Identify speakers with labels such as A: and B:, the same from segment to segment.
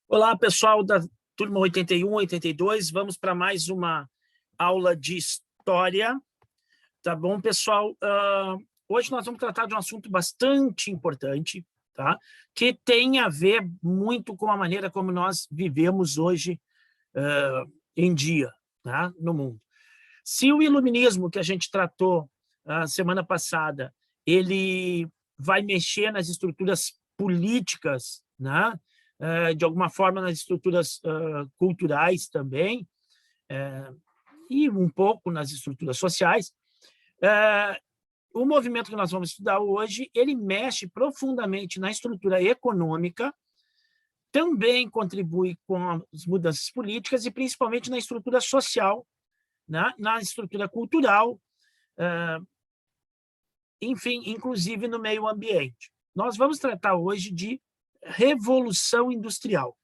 A: Olá, pessoal da turma 81, 82. Vamos para mais uma aula de história. Tá bom, pessoal? Hoje nós vamos tratar de um assunto bastante importante, tá? Que tem a ver muito com a maneira como nós vivemos hoje em dia, tá? No mundo. Se o iluminismo que a gente tratou semana passada, ele vai mexer nas estruturas políticas, né? De alguma forma nas estruturas culturais também, e um pouco nas estruturas sociais, o movimento que nós vamos estudar hoje, ele mexe profundamente na estrutura econômica, também contribui com as mudanças políticas e principalmente na estrutura social, né? Na estrutura cultural, enfim, inclusive no meio ambiente. Nós vamos tratar hoje de revolução industrial.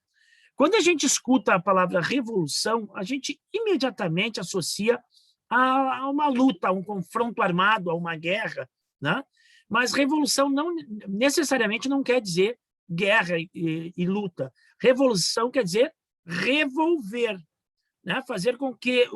A: Quando a gente escuta a palavra revolução, a gente imediatamente associa a uma luta, a um confronto armado, a uma guerra, né? Mas revolução não necessariamente não quer dizer guerra e luta. Revolução quer dizer revolver, né? Fazer com que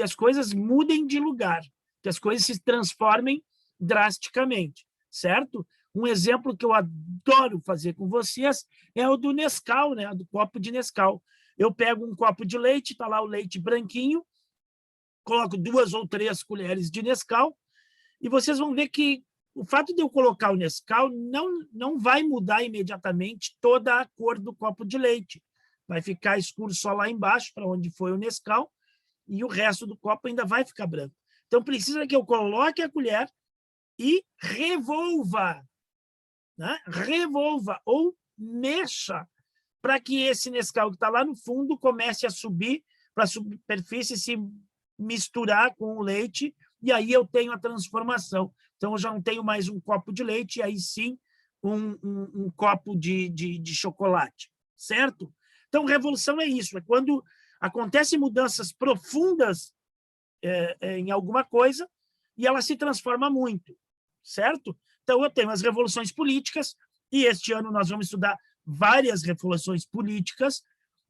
A: as coisas mudem de lugar, que as coisas se transformem drasticamente, certo? Um exemplo que eu adoro fazer com vocês é o do Nescau, né? Do copo de Nescau. Eu pego um copo de leite, está lá o leite branquinho, coloco 2 ou 3 colheres de Nescau, e vocês vão ver que o fato de eu colocar o Nescau não vai mudar imediatamente toda a cor do copo de leite. Vai ficar escuro só lá embaixo, para onde foi o Nescau, e o resto do copo ainda vai ficar branco. Então, precisa que eu coloque a colher e revolva, né? Revolva ou mexa para que esse Nescau que está lá no fundo comece a subir para a superfície, se misturar com o leite, e aí eu tenho a transformação. Então, eu já não tenho mais um copo de leite, e aí sim um copo de chocolate, certo? Então, revolução é isso, é quando acontecem mudanças profundas em alguma coisa e ela se transforma muito, certo? Então, eu tenho as revoluções políticas, e este ano nós vamos estudar várias revoluções políticas,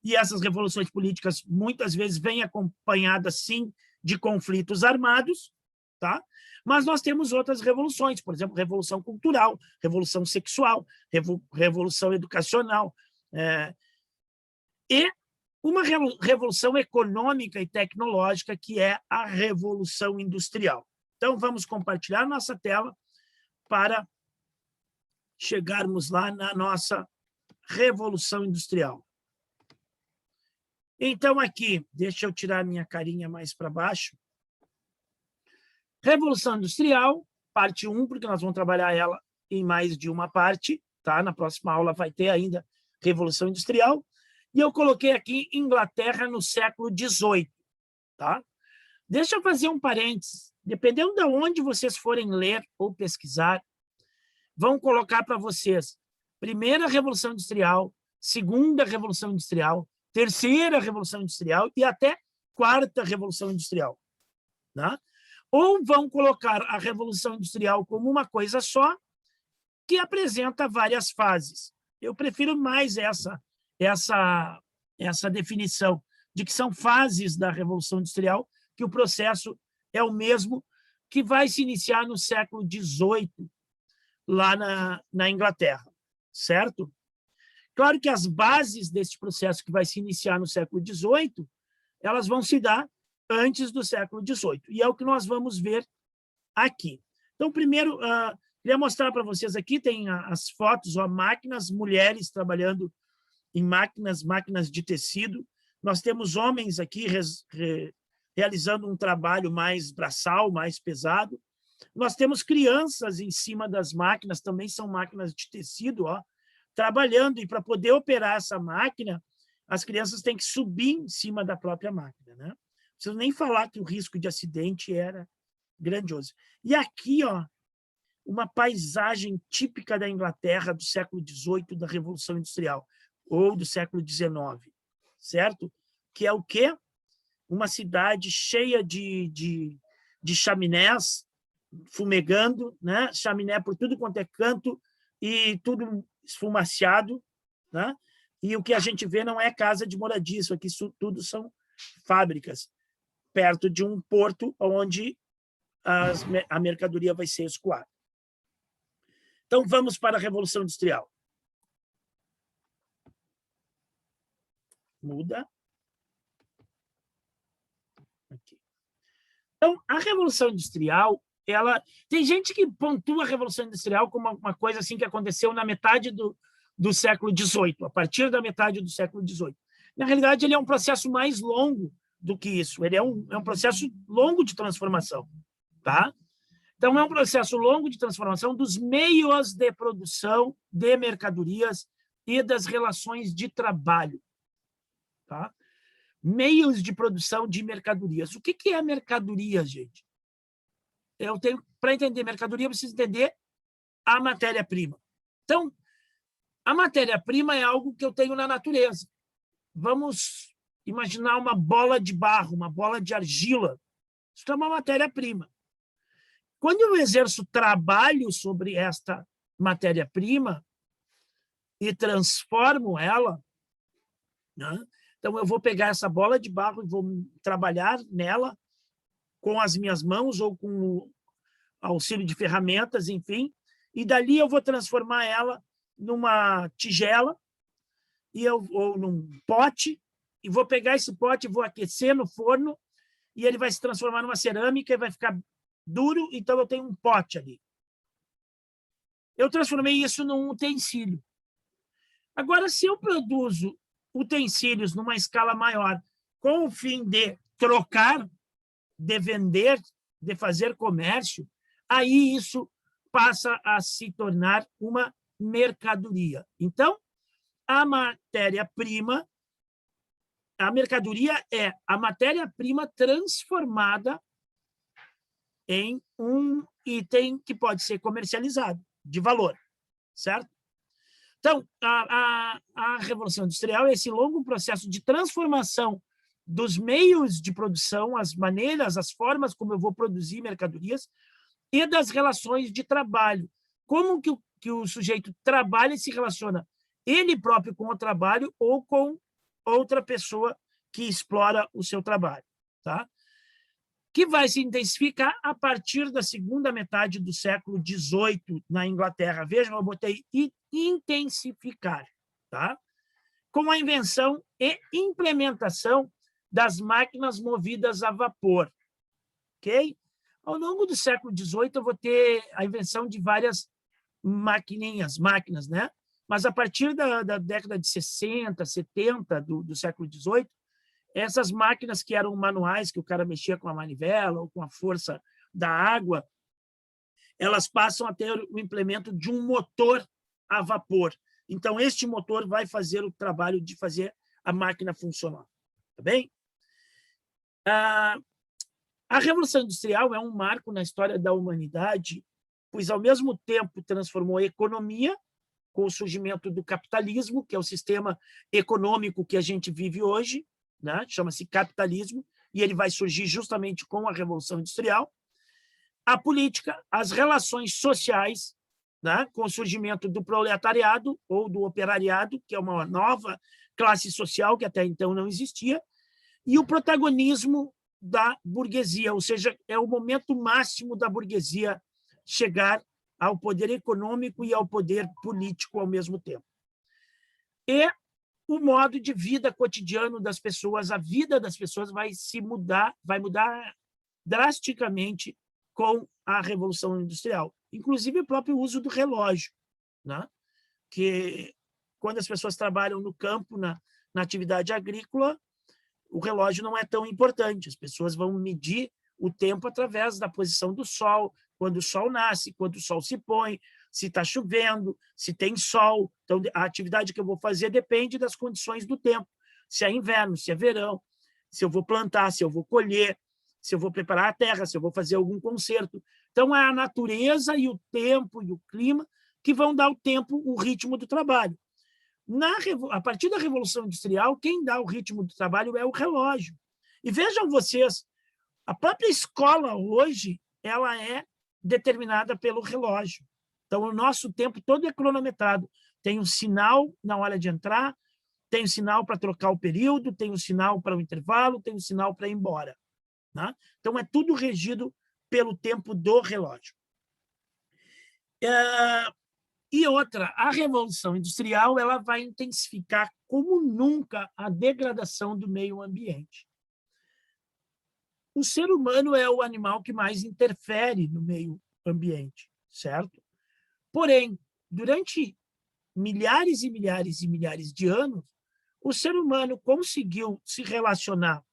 A: e essas revoluções políticas muitas vezes vêm acompanhadas, sim, de conflitos armados, tá? Mas nós temos outras revoluções, por exemplo, revolução cultural, revolução sexual, revolução educacional, e uma revolução econômica e tecnológica, que é a revolução industrial. Então, vamos compartilhar nossa tela para chegarmos lá na nossa revolução industrial. Então, aqui, deixa eu tirar minha carinha mais para baixo. Revolução industrial, parte 1, porque nós vamos trabalhar ela em mais de uma parte, tá? Na próxima aula vai ter ainda revolução industrial. E eu coloquei aqui Inglaterra no século XVIII, tá? Deixa eu fazer um parênteses. Dependendo de onde vocês forem ler ou pesquisar, vão colocar para vocês primeira Revolução Industrial, segunda Revolução Industrial, terceira Revolução Industrial e até quarta Revolução Industrial, né? Ou vão colocar a Revolução Industrial como uma coisa só, que apresenta várias fases. Eu prefiro mais essa definição de que são fases da Revolução Industrial, que o processo é o mesmo, que vai se iniciar no século XVIII, lá na Inglaterra, certo? Claro que as bases desse processo que vai se iniciar no século XVIII, elas vão se dar antes do século XVIII, e é o que nós vamos ver aqui. Então, primeiro, queria mostrar para vocês aqui, tem as fotos, máquinas, mulheres trabalhando em máquinas de tecido. Nós temos homens aqui realizando um trabalho mais braçal, mais pesado. Nós temos crianças em cima das máquinas, também são máquinas de tecido, trabalhando, e para poder operar essa máquina, as crianças têm que subir em cima da própria máquina, né? Não preciso nem falar que o risco de acidente era grandioso. E aqui, uma paisagem típica da Inglaterra do século XVIII, da Revolução Industrial, ou do século XIX, certo? Que é o quê? Uma cidade cheia de chaminés, fumegando, né? Chaminé por tudo quanto é canto, e tudo esfumaciado, né? E o que a gente vê não é casa de moradia, isso aqui tudo são fábricas, perto de um porto onde a mercadoria vai ser escoada. Então, vamos para a Revolução Industrial. Muda. Aqui. Então, a Revolução Industrial, tem gente que pontua a Revolução Industrial como uma coisa assim que aconteceu na metade do século XVIII, a partir da metade do século XVIII. Na realidade, ele é um processo mais longo do que isso. Ele é um processo longo de transformação. Tá? Então, é um processo longo de transformação dos meios de produção de mercadorias e das relações de trabalho. Tá? Meios de produção de mercadorias. O que é mercadoria, gente? Para entender mercadoria, eu preciso entender a matéria-prima. Então, a matéria-prima é algo que eu tenho na natureza. Vamos imaginar uma bola de barro, uma bola de argila. Isso é uma matéria-prima. Quando eu exerço trabalho sobre esta matéria-prima e transformo ela, né? Então eu vou pegar essa bola de barro e vou trabalhar nela com as minhas mãos ou com o auxílio de ferramentas, enfim, e dali eu vou transformar ela numa tigela ou num pote, e vou pegar esse pote e vou aquecer no forno, e ele vai se transformar numa cerâmica e vai ficar duro, então eu tenho um pote ali. Eu transformei isso num utensílio. Agora, se eu produzo utensílios numa escala maior, com o fim de trocar, de vender, de fazer comércio, aí isso passa a se tornar uma mercadoria. Então, a matéria-prima, a mercadoria é a matéria-prima transformada em um item que pode ser comercializado, de valor, certo? Então, a Revolução Industrial é esse longo processo de transformação dos meios de produção, as maneiras, as formas como eu vou produzir mercadorias e das relações de trabalho. Como que o sujeito trabalha e se relaciona ele próprio com o trabalho ou com outra pessoa que explora o seu trabalho, tá? Que vai se intensificar a partir da segunda metade do século XVIII na Inglaterra. Vejam, eu botei intensificar, tá? Com a invenção e implementação das máquinas movidas a vapor. Ok? Ao longo do século XVIII, eu vou ter a invenção de várias máquinas, né? Mas a partir da década de 60, 70 do século XVIII, essas máquinas que eram manuais, que o cara mexia com a manivela ou com a força da água, elas passam a ter o implemento de um motor a vapor. Então, este motor vai fazer o trabalho de fazer a máquina funcionar. Tá bem? A Revolução Industrial é um marco na história da humanidade, pois, ao mesmo tempo, transformou a economia com o surgimento do capitalismo, que é o sistema econômico que a gente vive hoje, né? Chama-se capitalismo, e ele vai surgir justamente com a Revolução Industrial. A política, as relações sociais, né? Com o surgimento do proletariado ou do operariado, que é uma nova classe social que até então não existia, e o protagonismo da burguesia, ou seja, é o momento máximo da burguesia chegar ao poder econômico e ao poder político ao mesmo tempo. E o modo de vida cotidiano das pessoas, a vida das pessoas vai mudar drasticamente com a Revolução Industrial, inclusive o próprio uso do relógio, né? Que quando as pessoas trabalham no campo, na atividade agrícola, o relógio não é tão importante, as pessoas vão medir o tempo através da posição do sol, quando o sol nasce, quando o sol se põe, se está chovendo, se tem sol. Então, a atividade que eu vou fazer depende das condições do tempo. Se é inverno, se é verão, se eu vou plantar, se eu vou colher, se eu vou preparar a terra, se eu vou fazer algum conserto. Então, é a natureza e o tempo e o clima que vão dar o tempo, o ritmo do trabalho. A partir da Revolução Industrial, quem dá o ritmo do trabalho é o relógio. E vejam vocês, a própria escola hoje ela é determinada pelo relógio. Então, o nosso tempo todo é cronometrado. Tem um sinal na hora de entrar, tem o sinal para trocar o período, tem o sinal para o intervalo, tem o sinal para ir embora. Né? Então, é tudo regido pelo tempo do relógio. E outra, a Revolução Industrial ela vai intensificar como nunca a degradação do meio ambiente. O ser humano é o animal que mais interfere no meio ambiente, certo? Porém, durante milhares e milhares e milhares de anos, o ser humano conseguiu se relacionar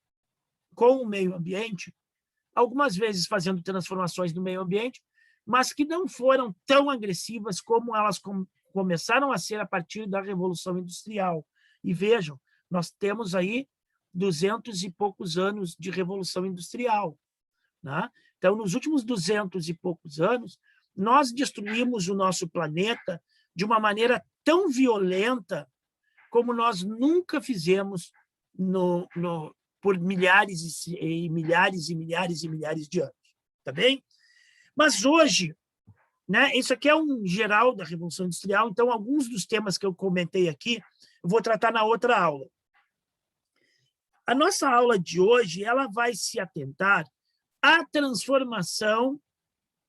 A: com o meio ambiente, algumas vezes fazendo transformações no meio ambiente, mas que não foram tão agressivas como elas começaram a ser a partir da Revolução Industrial. E vejam, nós temos aí 200 e poucos anos de Revolução Industrial. Né? Então, nos últimos 200 e poucos anos, nós destruímos o nosso planeta de uma maneira tão violenta como nós nunca fizemos por milhares e milhares e milhares e milhares de anos. Tá bem? Mas hoje, né, isso aqui é um geral da Revolução Industrial, então alguns dos temas que eu comentei aqui, eu vou tratar na outra aula. A nossa aula de hoje ela vai se atentar à transformação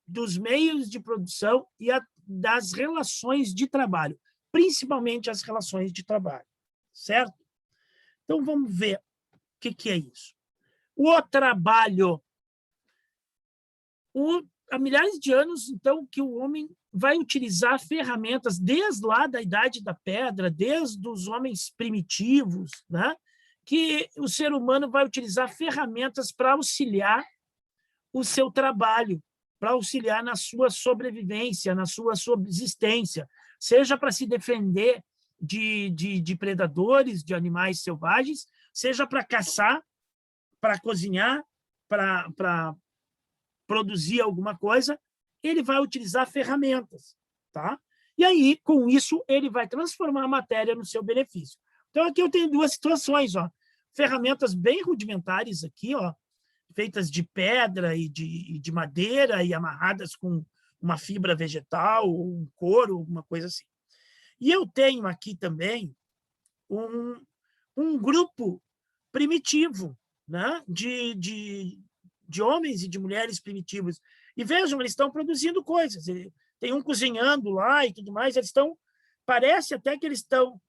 A: dos meios de produção e das relações de trabalho, principalmente as relações de trabalho, certo? Então, vamos ver o que é isso. O trabalho. Há milhares de anos, então, que o homem vai utilizar ferramentas desde lá da Idade da Pedra, desde os homens primitivos, né? Que o ser humano vai utilizar ferramentas para auxiliar o seu trabalho, para auxiliar na sua sobrevivência, na sua subsistência, seja para se defender de predadores, de animais selvagens, seja para caçar, para cozinhar, para produzir alguma coisa, ele vai utilizar ferramentas. Tá? E aí, com isso, ele vai transformar a matéria no seu benefício. Então, aqui eu tenho duas situações. Ó. Ferramentas bem rudimentares aqui, ó, feitas de pedra e de madeira e amarradas com uma fibra vegetal, um couro, alguma coisa assim. E eu tenho aqui também um grupo primitivo, né, de homens e de mulheres primitivos. E vejam, eles estão produzindo coisas. Tem um cozinhando lá e tudo mais. Eles estão, parece até que eles estão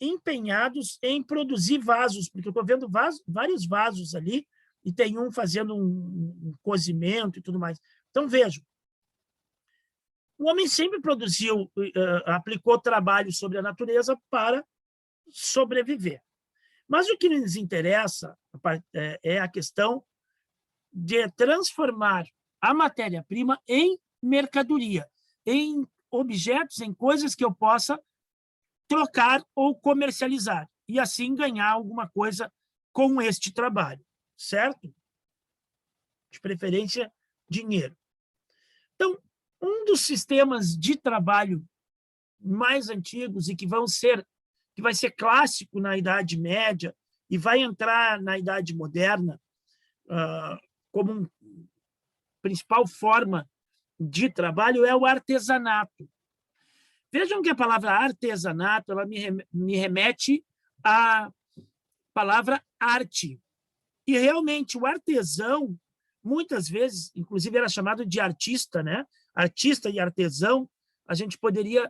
A: empenhados em produzir vasos, porque eu estou vendo vários vasos ali, e tem um fazendo um cozimento e tudo mais. Então, vejam, o homem sempre produziu, aplicou trabalho sobre a natureza para sobreviver. Mas o que nos interessa é a questão de transformar a matéria-prima em mercadoria, em objetos, em coisas que eu possa trocar ou comercializar, e assim ganhar alguma coisa com este trabalho, certo? De preferência, dinheiro. Então, um dos sistemas de trabalho mais antigos e que vai ser clássico na Idade Média e vai entrar na Idade Moderna como uma principal forma de trabalho é o artesanato. Vejam que a palavra artesanato ela me remete à palavra arte. E realmente o artesão, muitas vezes, inclusive era chamado de artista, né? Artista e artesão, a gente poderia,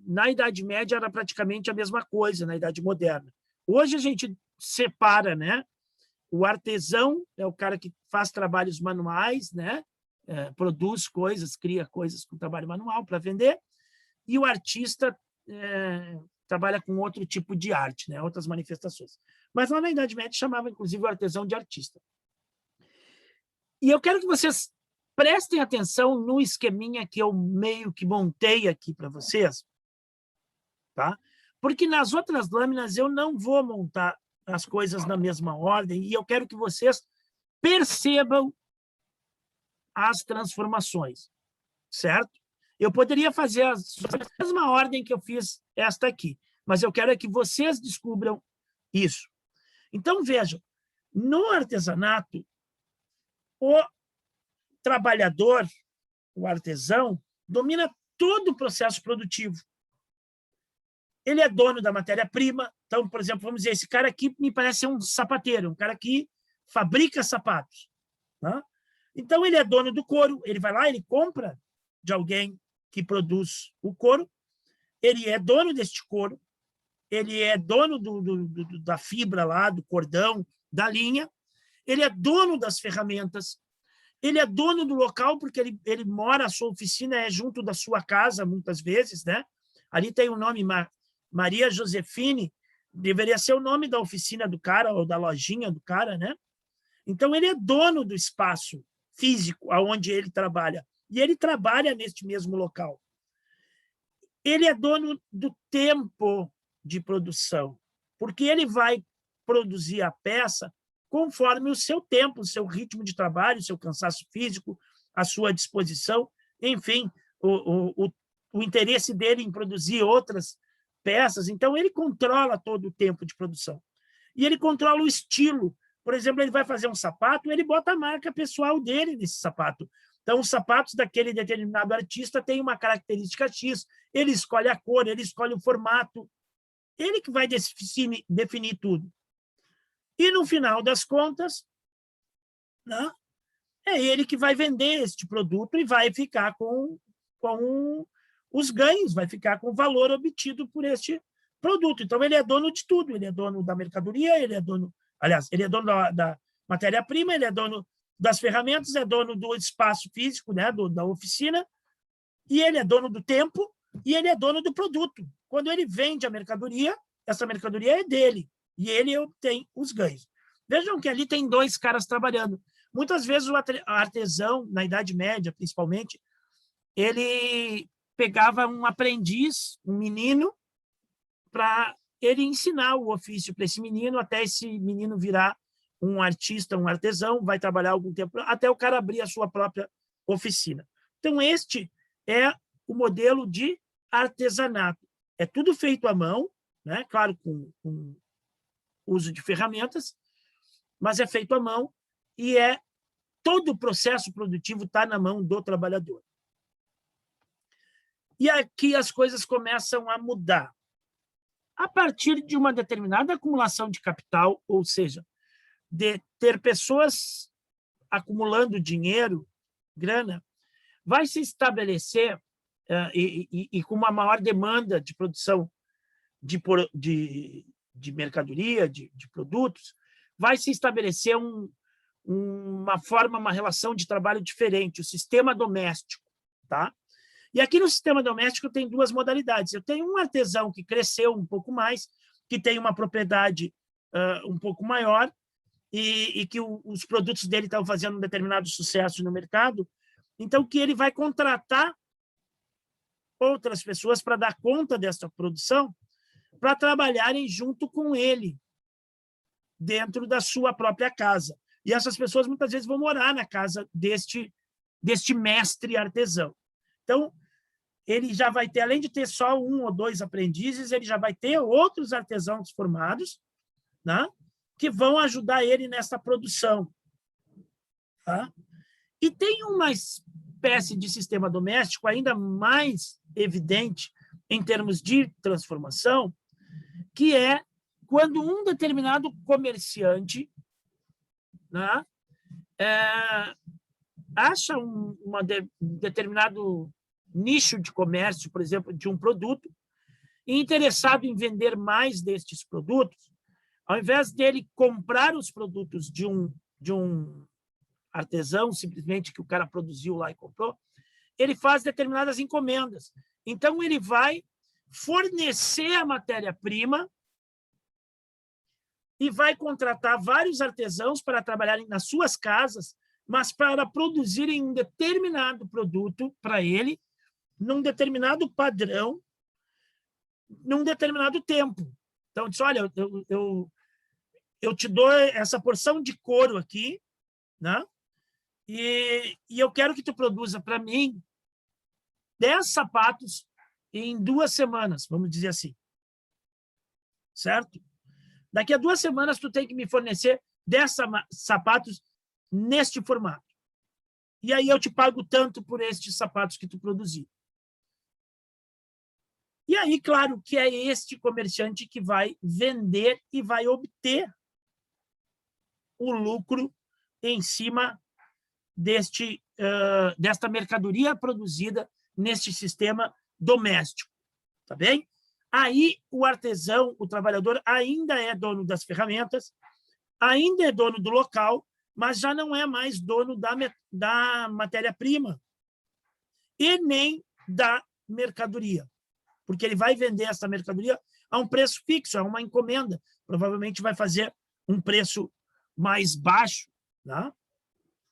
A: na Idade Média era praticamente a mesma coisa, na Idade Moderna. Hoje a gente separa, né? O artesão é o cara que faz trabalhos manuais, né? Produz coisas, cria coisas com trabalho manual para vender, e o artista trabalha com outro tipo de arte, né? Outras manifestações. Mas lá na Idade Média chamava, inclusive, o artesão de artista. E eu quero que vocês prestem atenção no esqueminha que eu meio que montei aqui para vocês, tá? Porque nas outras lâminas eu não vou montar as coisas na mesma ordem e eu quero que vocês percebam as transformações, certo? Eu poderia fazer a mesma ordem que eu fiz esta aqui, mas eu quero que vocês descubram isso. Então, vejam, no artesanato, o trabalhador, o artesão, domina todo o processo produtivo. ele é dono da matéria-prima. Então, por exemplo, vamos dizer, esse cara aqui me parece ser um sapateiro, um cara que fabrica sapatos. Tá? Então, ele é dono do couro, ele vai lá, ele compra de alguém que produz o couro, ele é dono deste couro, ele é dono da fibra lá, do cordão, da linha, ele é dono das ferramentas, ele é dono do local, porque ele mora, a sua oficina é junto da sua casa, muitas vezes, né? Ali tem o nome Maria Josefine, deveria ser o nome da oficina do cara, ou da lojinha do cara, né? Então, ele é dono do espaço físico aonde ele trabalha, e ele trabalha neste mesmo local. Ele é dono do tempo de produção, porque ele vai produzir a peça conforme o seu tempo, o seu ritmo de trabalho, o seu cansaço físico, a sua disposição, enfim, o interesse dele em produzir outras peças. Então, ele controla todo o tempo de produção. E ele controla o estilo. Por exemplo, ele vai fazer um sapato, ele bota a marca pessoal dele nesse sapato. Então, os sapatos daquele determinado artista têm uma característica X, ele escolhe a cor, ele escolhe o formato, ele que vai definir tudo. E, no final das contas, né, é ele que vai vender este produto e vai ficar com os ganhos, vai ficar com o valor obtido por este produto. Então, ele é dono de tudo, ele é dono da mercadoria, ele é dono, aliás, ele é dono da matéria-prima, ele é dono das ferramentas, é dono do espaço físico, né, da oficina, e ele é dono do tempo, e ele é dono do produto. Quando ele vende a mercadoria, essa mercadoria é dele, e ele obtém os ganhos. Vejam que ali tem dois caras trabalhando. Muitas vezes o artesão, na Idade Média, principalmente, ele pegava um aprendiz, um menino, para ele ensinar o ofício para esse menino, até esse menino virar um artista, um artesão, vai trabalhar algum tempo, até o cara abrir a sua própria oficina. Então, este é o modelo de artesanato. É tudo feito à mão, né? Claro, com uso de ferramentas, mas é feito à mão e todo o processo produtivo está na mão do trabalhador. E aqui as coisas começam a mudar. A partir de uma determinada acumulação de capital, ou seja, de ter pessoas acumulando dinheiro, grana, vai se estabelecer, e com uma maior demanda de produção de mercadoria, de produtos, vai se estabelecer uma forma, uma relação de trabalho diferente, o sistema doméstico. Tá? E aqui no sistema doméstico tem duas modalidades. Eu tenho um artesão que cresceu um pouco mais, que tem uma propriedade um pouco maior, e que os produtos dele estão fazendo um determinado sucesso no mercado, então que ele vai contratar outras pessoas para dar conta dessa produção, para trabalharem junto com ele, dentro da sua própria casa. E essas pessoas muitas vezes vão morar na casa deste mestre artesão. Então, ele já vai ter, além de ter só um ou dois aprendizes, ele já vai ter outros artesãos formados, né, que vão ajudar ele nessa produção. Tá? E tem uma espécie de sistema doméstico ainda mais evidente em termos de transformação, que é quando um determinado comerciante, né, acha um determinado nicho de comércio, por exemplo, de um produto, e interessado em vender mais destes produtos, ao invés dele comprar os produtos de um artesão, simplesmente que o cara produziu lá e comprou, ele faz determinadas encomendas. Então, ele vai fornecer a matéria-prima e vai contratar vários artesãos para trabalharem nas suas casas, mas para produzirem um determinado produto para ele, num determinado padrão, num determinado tempo. Então, diz, olha, eu te dou essa porção de couro aqui, né? E eu quero que tu produza para mim 10 sapatos em 2 semanas, vamos dizer assim. Certo? Daqui a 2 semanas, tu tem que me fornecer 10 sapatos neste formato. E aí eu te pago tanto por estes sapatos que tu produzir. E aí, claro, que é este comerciante que vai vender e vai obter o lucro em cima desta mercadoria produzida neste sistema doméstico, tá bem? Aí o artesão, o trabalhador, ainda é dono das ferramentas, ainda é dono do local, mas já não é mais dono da matéria-prima e nem da mercadoria, porque ele vai vender essa mercadoria a um preço fixo, a uma encomenda. Provavelmente vai fazer um preço mais baixo, né?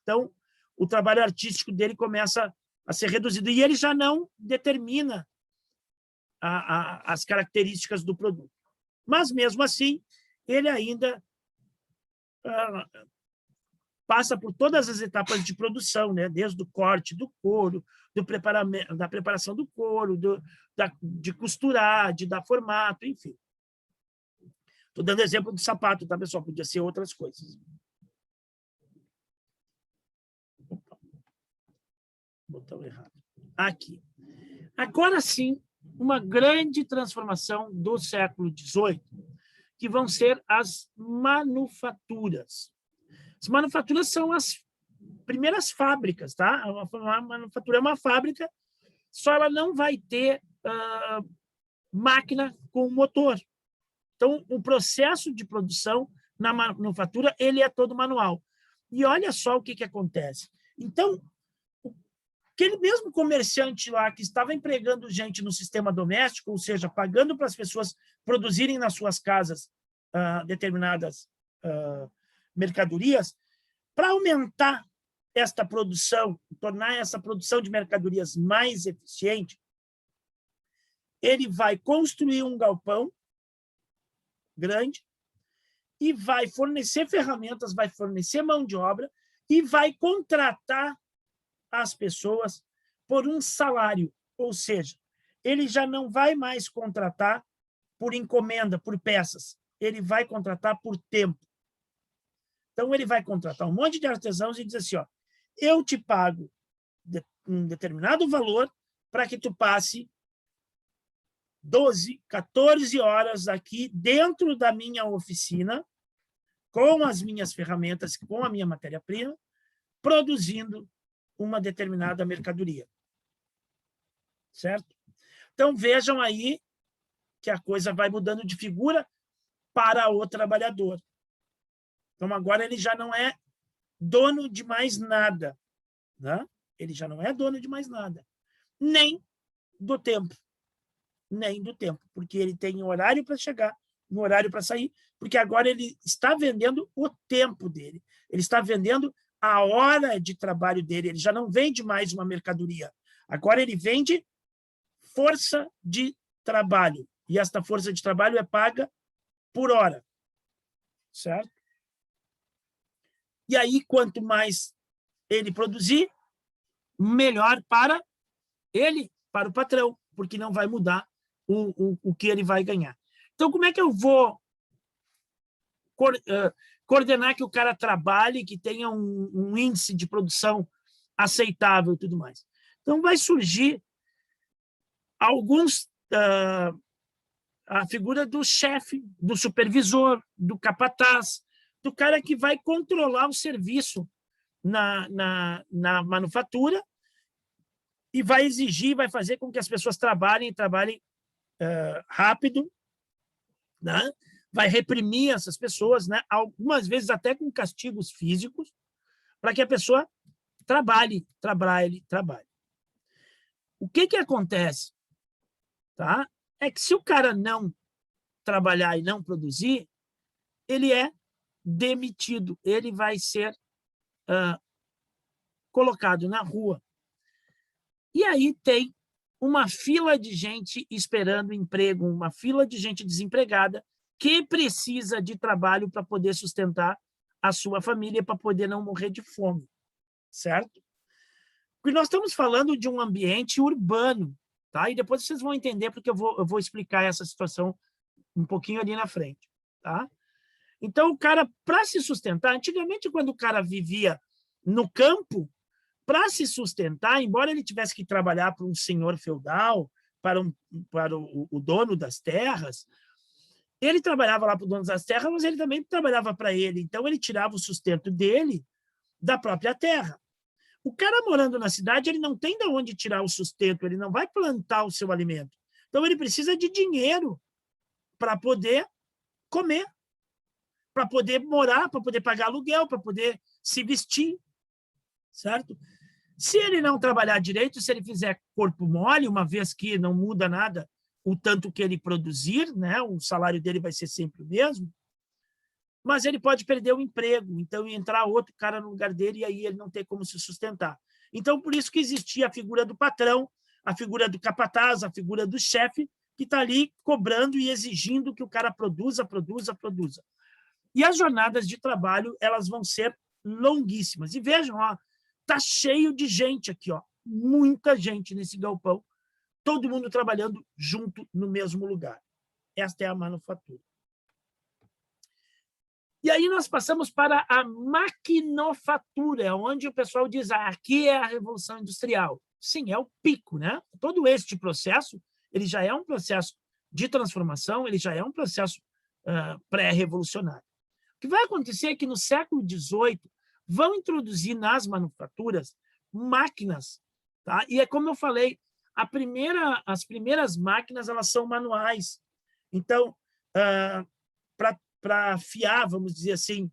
A: Então, o trabalho artístico dele começa a ser reduzido e ele já não determina as características do produto. Mas, mesmo assim, ele ainda passa por todas as etapas de produção, né? Desde o corte do couro, da preparação do couro, de costurar, de dar formato, enfim. Estou dando exemplo do sapato, tá, pessoal? Podia ser outras coisas. Opa. Botão errado. Aqui. Agora sim, uma grande transformação do século XVIII, que vão ser as manufaturas. As manufaturas são as primeiras fábricas, tá? A manufatura é uma fábrica, só ela não vai ter máquina com motor. Então, o processo de produção na manufatura, ele é todo manual. E olha só o que acontece. Então, aquele mesmo comerciante lá que estava empregando gente no sistema doméstico, ou seja, pagando para as pessoas produzirem nas suas casas determinadas mercadorias, para aumentar esta produção, tornar essa produção de mercadorias mais eficiente, ele vai construir um galpão grande e vai fornecer ferramentas, vai fornecer mão de obra e vai contratar as pessoas por um salário, ou seja, ele já não vai mais contratar por encomenda, por peças, ele vai contratar por tempo. Então, ele vai contratar um monte de artesãos e diz assim, ó, eu te pago um determinado valor para que tu passe 12, 14 horas aqui dentro da minha oficina, com as minhas ferramentas, com a minha matéria-prima, produzindo uma determinada mercadoria. Certo? Então, vejam aí que a coisa vai mudando de figura para o trabalhador. Então, agora ele já não é dono de mais nada, né? Ele já não é dono de mais nada. Nem do tempo. Nem do tempo, porque ele tem um horário para chegar, um horário para sair, porque agora ele está vendendo o tempo dele. Ele está vendendo a hora de trabalho dele. Ele já não vende mais uma mercadoria. Agora ele vende força de trabalho. E esta força de trabalho é paga por hora. Certo? E aí, quanto mais ele produzir, melhor para ele, para o patrão, porque não vai mudar o que ele vai ganhar. Então, como é que eu vou coordenar que o cara trabalhe, que tenha um índice de produção aceitável e tudo mais? Então, vai surgir a figura do chefe, do supervisor, do capataz, do cara que vai controlar o serviço na manufatura e vai exigir, vai fazer com que as pessoas trabalhem rápido, né? Vai reprimir essas pessoas, né? Algumas vezes até com castigos físicos, para que a pessoa trabalhe. O que acontece? Tá? É que se o cara não trabalhar e não produzir, ele é demitido, ele vai ser colocado na rua. E aí tem uma fila de gente esperando emprego, uma fila de gente desempregada que precisa de trabalho para poder sustentar a sua família, para poder não morrer de fome, certo? Porque nós estamos falando de um ambiente urbano, tá? E depois vocês vão entender, porque eu vou explicar essa situação um pouquinho ali na frente, tá? Então, o cara, para se sustentar, antigamente, quando o cara vivia no campo, para se sustentar, embora ele tivesse que trabalhar para um senhor feudal, para o dono das terras, ele trabalhava lá para o dono das terras, mas ele também trabalhava para ele. Então, ele tirava o sustento dele da própria terra. O cara morando na cidade, ele não tem de onde tirar o sustento, ele não vai plantar o seu alimento. Então, ele precisa de dinheiro para poder comer, para poder morar, para poder pagar aluguel, para poder se vestir, certo? Se ele não trabalhar direito, se ele fizer corpo mole, uma vez que não muda nada o tanto que ele produzir, né? O salário dele vai ser sempre o mesmo, mas ele pode perder o emprego, então entrar outro cara no lugar dele e aí ele não tem como se sustentar. Então, por isso que existia a figura do patrão, a figura do capataz, a figura do chefe, que está ali cobrando e exigindo que o cara produza, produza, produza. E as jornadas de trabalho, elas vão ser longuíssimas. E vejam, ó, tá cheio de gente aqui, ó, muita gente nesse galpão, todo mundo trabalhando junto no mesmo lugar. Esta é a manufatura. E aí nós passamos para a maquinofatura, onde o pessoal diz, aqui é a Revolução Industrial. Sim, é o pico, né? Todo este processo, ele já é um processo de transformação, ele já é um processo pré-revolucionário. O que vai acontecer é que no século XVIII vão introduzir nas manufaturas máquinas, tá? E é como eu falei, as primeiras máquinas elas são manuais. Então, para afiar, vamos dizer assim,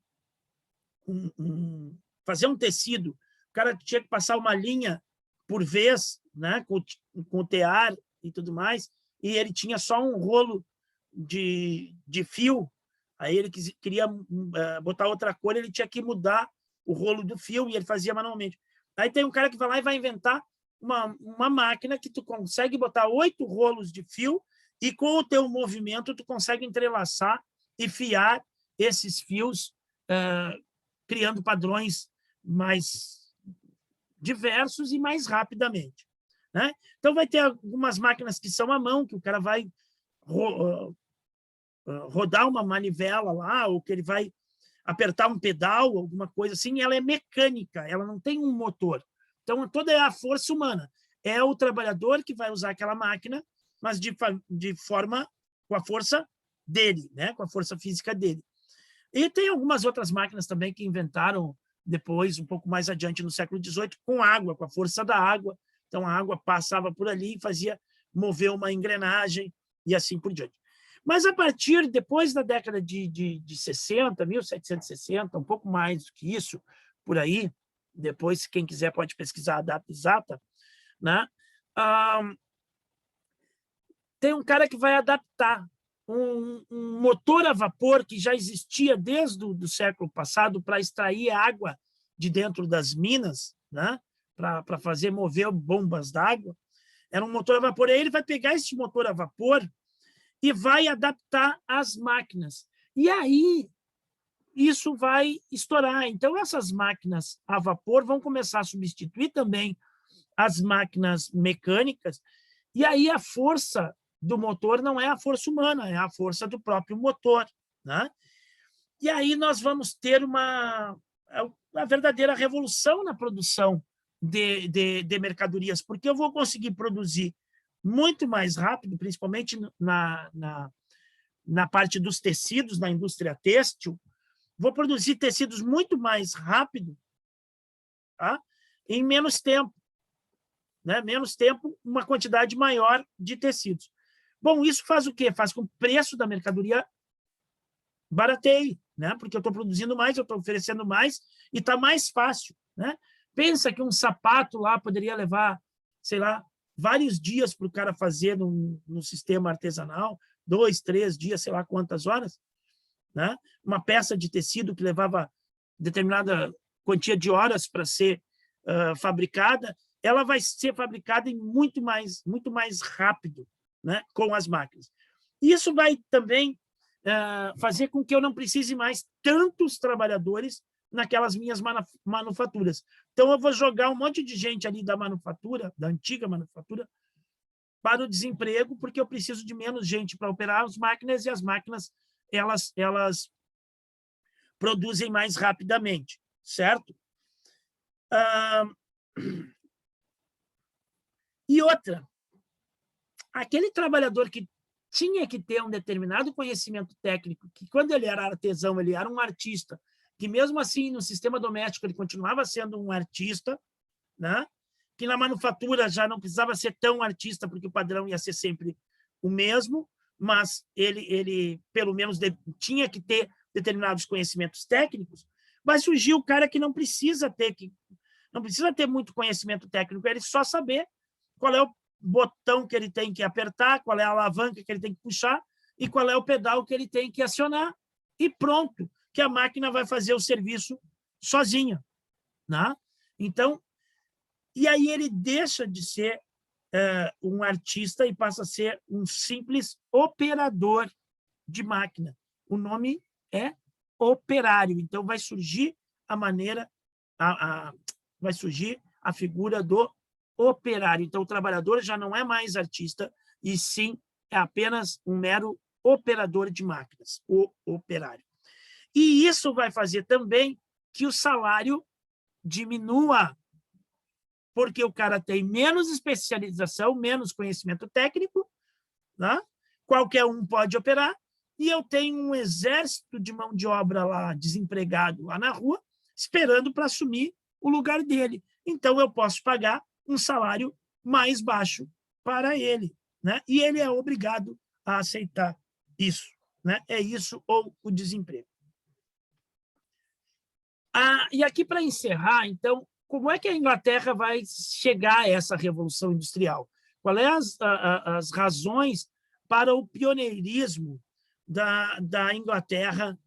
A: fazer um tecido, o cara tinha que passar uma linha por vez, né, com o tear e tudo mais, e ele tinha só um rolo de fio. Aí ele queria botar outra cor, ele tinha que mudar o rolo do fio e ele fazia manualmente. Aí tem um cara que vai lá e vai inventar uma máquina que tu consegue botar 8 rolos de fio e com o teu movimento tu consegue entrelaçar e fiar esses fios, criando padrões mais diversos e mais rapidamente, né? Então, vai ter algumas máquinas que são à mão, que o cara vai rodar uma manivela lá, ou que ele vai apertar um pedal, alguma coisa assim, e ela é mecânica, ela não tem um motor. Então, toda é a força humana. É o trabalhador que vai usar aquela máquina, mas de forma com a força dele, né? Com a força física dele. E tem algumas outras máquinas também que inventaram depois, um pouco mais adiante no século XVIII, com água, com a força da água. Então, a água passava por ali e fazia mover uma engrenagem e assim por diante. Mas, a partir, depois da década de 60, 1760, um pouco mais do que isso, por aí, depois, quem quiser pode pesquisar a data exata, né? Tem um cara que vai adaptar um motor a vapor que já existia desde o século passado para extrair água de dentro das minas, né? Para fazer mover bombas d'água. Era um motor a vapor. Aí ele vai pegar esse motor a vapor e vai adaptar as máquinas. E aí, isso vai estourar. Então, essas máquinas a vapor vão começar a substituir também as máquinas mecânicas, e aí a força do motor não é a força humana, é a força do próprio motor, né? E aí nós vamos ter uma verdadeira revolução na produção de mercadorias, porque eu vou conseguir produzir muito mais rápido, principalmente na parte dos tecidos, na indústria têxtil, vou produzir tecidos muito mais rápido, tá? Em menos tempo. Né? Menos tempo, uma quantidade maior de tecidos. Bom, isso faz o quê? Faz com que o preço da mercadoria barateie, né? Porque eu estou produzindo mais, eu estou oferecendo mais e está mais fácil, né? Pensa que um sapato lá poderia levar, sei lá, vários dias para o cara fazer no sistema artesanal, 2, 3 dias, sei lá quantas horas, né? Uma peça de tecido que levava determinada quantia de horas para ser fabricada, ela vai ser fabricada em muito mais rápido, né, com as máquinas. Isso vai também fazer com que eu não precise mais tantos trabalhadores naquelas minhas manufaturas. Então, eu vou jogar um monte de gente ali da manufatura, da antiga manufatura, para o desemprego, porque eu preciso de menos gente para operar as máquinas, e as máquinas elas produzem mais rapidamente, certo? E outra, aquele trabalhador que tinha que ter um determinado conhecimento técnico, que quando ele era artesão, ele era um artista, que mesmo assim, no sistema doméstico, ele continuava sendo um artista, né? Que na manufatura já não precisava ser tão artista, porque o padrão ia ser sempre o mesmo, mas ele pelo menos, tinha que ter determinados conhecimentos técnicos. Vai surgir o cara que não precisa ter muito conhecimento técnico, ele só saber qual é o botão que ele tem que apertar, qual é a alavanca que ele tem que puxar e qual é o pedal que ele tem que acionar, e pronto, que a máquina vai fazer o serviço sozinha, né? Então, e aí ele deixa de ser um artista e passa a ser um simples operador de máquina. O nome é operário. Então, vai surgir vai surgir a figura do operário. Então, o trabalhador já não é mais artista, e sim é apenas um mero operador de máquinas, o operário. E isso vai fazer também que o salário diminua, porque o cara tem menos especialização, menos conhecimento técnico, né? Qualquer um pode operar, e eu tenho um exército de mão de obra lá, desempregado lá na rua, esperando para assumir o lugar dele. Então, eu posso pagar um salário mais baixo para ele, né? E ele é obrigado a aceitar isso, né? É isso ou o desemprego. E aqui, para encerrar, então, como é que a Inglaterra vai chegar a essa revolução industrial? Quais as razões para o pioneirismo da Inglaterra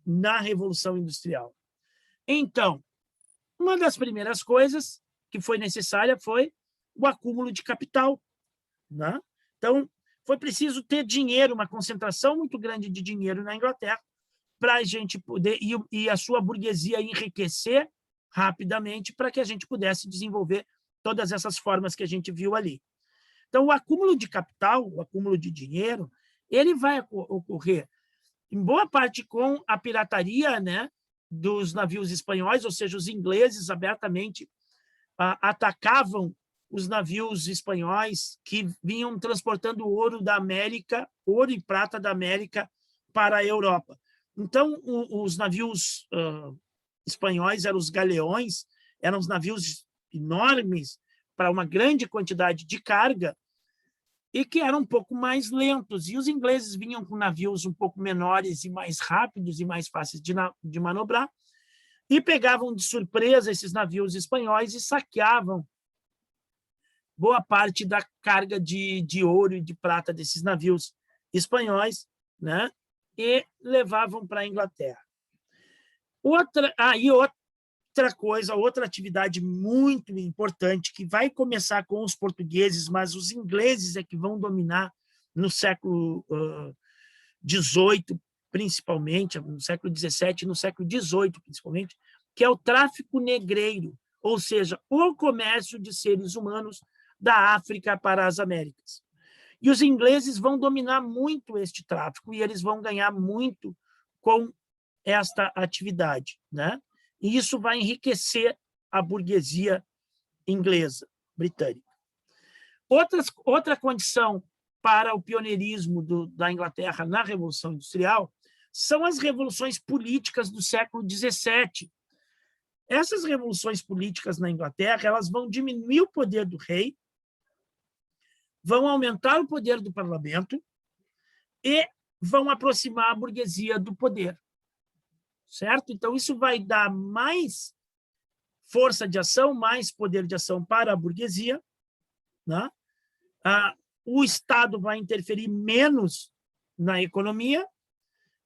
A: na revolução industrial? Então, uma das primeiras coisas que foi necessária foi o acúmulo de capital, né? Então, foi preciso ter dinheiro, uma concentração muito grande de dinheiro na Inglaterra, para a gente poder, e a sua burguesia enriquecer rapidamente, para que a gente pudesse desenvolver todas essas formas que a gente viu ali. Então, o acúmulo de capital, o acúmulo de dinheiro, ele vai ocorrer, em boa parte, com a pirataria, né, dos navios espanhóis, ou seja, os ingleses abertamente atacavam os navios espanhóis que vinham transportando ouro da América, ouro e prata da América para a Europa. Então, os navios espanhóis eram os galeões, eram os navios enormes para uma grande quantidade de carga e que eram um pouco mais lentos. E os ingleses vinham com navios um pouco menores e mais rápidos e mais fáceis de manobrar, e pegavam de surpresa esses navios espanhóis e saqueavam boa parte da carga de ouro e de prata desses navios espanhóis, né? E levavam para a Inglaterra. Outra coisa, outra atividade muito importante, que vai começar com os portugueses, mas os ingleses é que vão dominar no século XVIII, principalmente, no século XVII e no século XVIII, principalmente, que é o tráfico negreiro, ou seja, o comércio de seres humanos da África para as Américas. E os ingleses vão dominar muito este tráfico, e eles vão ganhar muito com esta atividade, né? E isso vai enriquecer a burguesia inglesa, britânica. Outra condição para o pioneirismo da Inglaterra na Revolução Industrial são as revoluções políticas do século XVII. Essas revoluções políticas na Inglaterra, elas vão diminuir o poder do rei, vão aumentar o poder do parlamento e vão aproximar a burguesia do poder, certo? Então, isso vai dar mais força de ação, mais poder de ação para a burguesia, né? O Estado vai interferir menos na economia,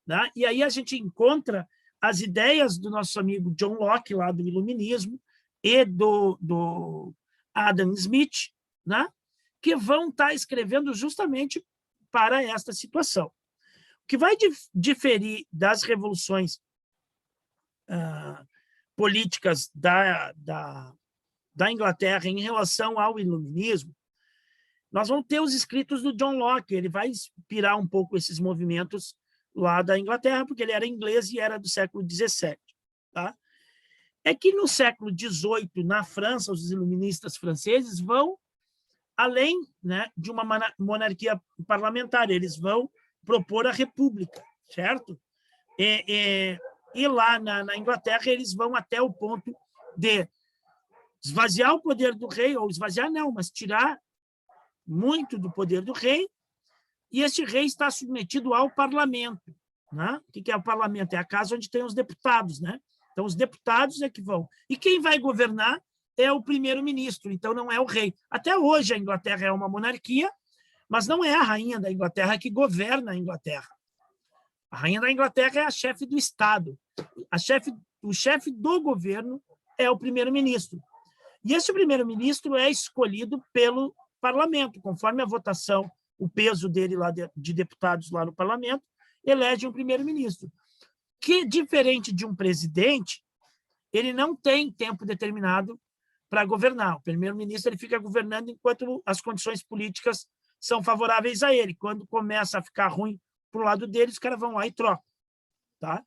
A: né? E aí a gente encontra as ideias do nosso amigo John Locke, lá do Iluminismo, e do Adam Smith, né? Que vão estar escrevendo justamente para esta situação. O que vai diferir das revoluções políticas da Inglaterra em relação ao Iluminismo, nós vamos ter os escritos do John Locke. Ele vai inspirar um pouco esses movimentos lá da Inglaterra, porque ele era inglês e era do século XVII. Tá? É que no século XVIII, na França, os iluministas franceses vão além, né, de uma monarquia parlamentar, eles vão propor a república, certo? E lá na Inglaterra, eles vão até o ponto de esvaziar o poder do rei, ou esvaziar não, mas tirar muito do poder do rei, e este rei está submetido ao parlamento. Né? O que é o parlamento? É a casa onde tem os deputados. Né? Então, os deputados é que vão. E quem vai governar é o primeiro-ministro, então não é o rei. Até hoje a Inglaterra é uma monarquia, mas não é a rainha da Inglaterra que governa a Inglaterra. A rainha da Inglaterra é a chefe do Estado. O chefe do governo é o primeiro-ministro. E esse primeiro-ministro é escolhido pelo parlamento, conforme a votação, o peso dele lá de deputados lá no parlamento, elege um primeiro-ministro. Que, diferente de um presidente, ele não tem tempo determinado para governar. O primeiro-ministro ele fica governando enquanto as condições políticas são favoráveis a ele. Quando começa a ficar ruim para o lado dele, os caras vão lá e trocam. Tá?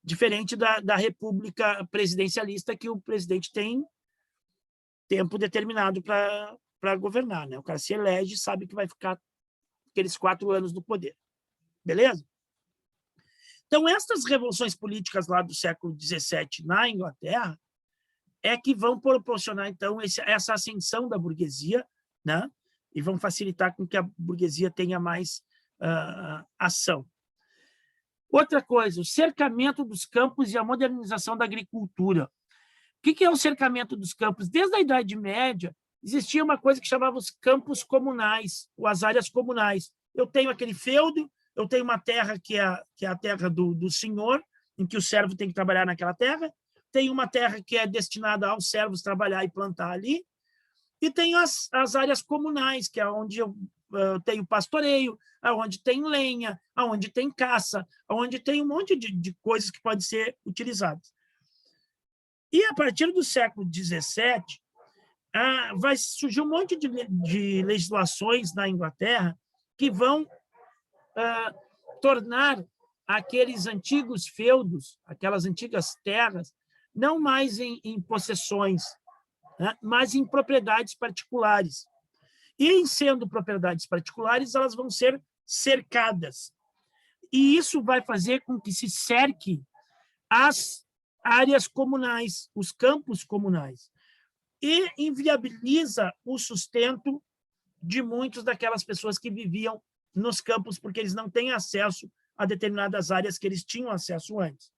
A: Diferente da república presidencialista, que o presidente tem tempo determinado para governar. Né? O cara se elege e sabe que vai ficar aqueles 4 anos no poder. Beleza? Então, essas revoluções políticas lá do século XVII na Inglaterra é que vão proporcionar, então, essa ascensão da burguesia, né? E vão facilitar com que a burguesia tenha mais ação. Outra coisa, o cercamento dos campos e a modernização da agricultura. O que é o cercamento dos campos? Desde a Idade Média, existia uma coisa que chamava os campos comunais, ou as áreas comunais. Eu tenho aquele feudo, eu tenho uma terra que é a terra do senhor, em que o servo tem que trabalhar naquela terra, tem uma terra que é destinada aos servos trabalhar e plantar ali, e tem as áreas comunais, que é onde eu tenho pastoreio, onde tem lenha, onde tem caça, onde tem um monte de coisas que podem ser utilizadas. E, a partir do século XVII, vai surgir um monte de legislações na Inglaterra que vão tornar aqueles antigos feudos, aquelas antigas terras, não mais em possessões, né, mas em propriedades particulares. E, em sendo propriedades particulares, elas vão ser cercadas. E isso vai fazer com que se cerque as áreas comunais, os campos comunais, e inviabiliza o sustento de muitas daquelas pessoas que viviam nos campos, porque eles não têm acesso a determinadas áreas que eles tinham acesso antes.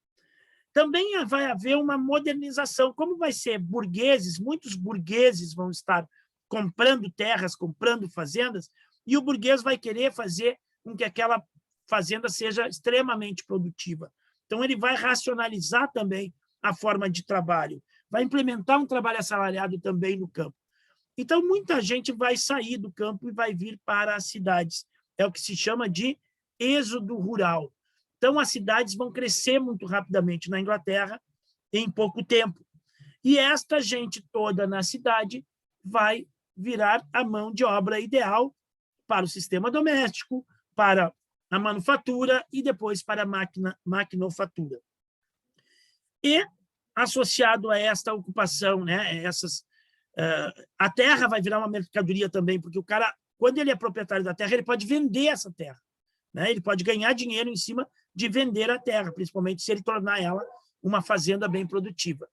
A: Também vai haver uma modernização. Como vai ser burgueses, muitos burgueses vão estar comprando terras, comprando fazendas, e o burguês vai querer fazer com que aquela fazenda seja extremamente produtiva. Então, ele vai racionalizar também a forma de trabalho, vai implementar um trabalho assalariado também no campo. Então, muita gente vai sair do campo e vai vir para as cidades. É o que se chama de êxodo rural. Então, as cidades vão crescer muito rapidamente na Inglaterra em pouco tempo. E esta gente toda na cidade vai virar a mão de obra ideal para o sistema doméstico, para a manufatura e depois para a maquinofatura. E, associado a esta ocupação, né, a terra vai virar uma mercadoria também, porque o cara, quando ele é proprietário da terra, ele pode vender essa terra. Né? Ele pode ganhar dinheiro em cima de vender a terra, principalmente se ele tornar ela uma fazenda bem produtiva.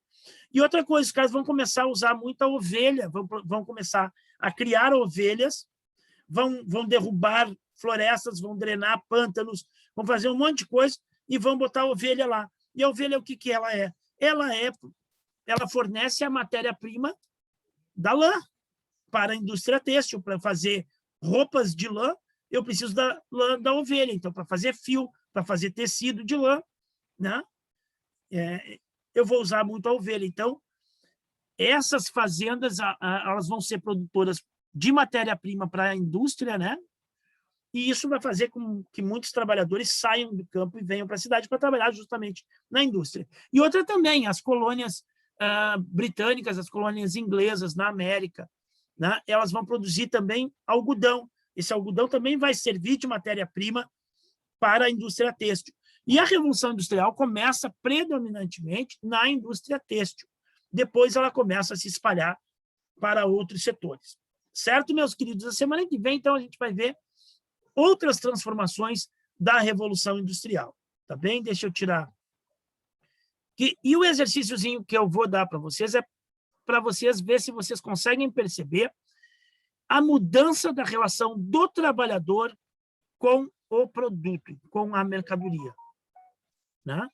A: E outra coisa, os caras vão começar a usar muita ovelha, vão começar a criar ovelhas, vão derrubar florestas, vão drenar pântanos, vão fazer um monte de coisa e vão botar a ovelha lá. E a ovelha, o que ela é? Ela fornece a matéria-prima da lã para a indústria têxtil. Para fazer roupas de lã, eu preciso da lã da ovelha. Então, para fazer fio, para fazer tecido de lã, né? Eu vou usar muito a ovelha. Então, essas fazendas elas vão ser produtoras de matéria-prima para a indústria, né? E isso vai fazer com que muitos trabalhadores saiam do campo e venham para a cidade para trabalhar justamente na indústria. E outra também, as colônias britânicas, as colônias inglesas na América, né? Elas vão produzir também algodão. Esse algodão também vai servir de matéria-prima para a indústria têxtil. E a Revolução Industrial começa predominantemente na indústria têxtil. Depois ela começa a se espalhar para outros setores. Certo, meus queridos? A semana que vem, então, a gente vai ver outras transformações da Revolução Industrial. Tá bem? Deixa eu tirar. E o exercíciozinho que eu vou dar para vocês é para vocês ver se vocês conseguem perceber a mudança da relação do trabalhador com o produto, com a mercadoria, né?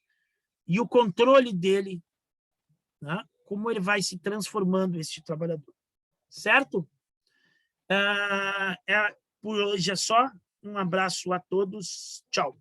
A: E o controle dele, né? Como ele vai se transformando, este trabalhador, certo? Por hoje é só. Um abraço a todos. Tchau.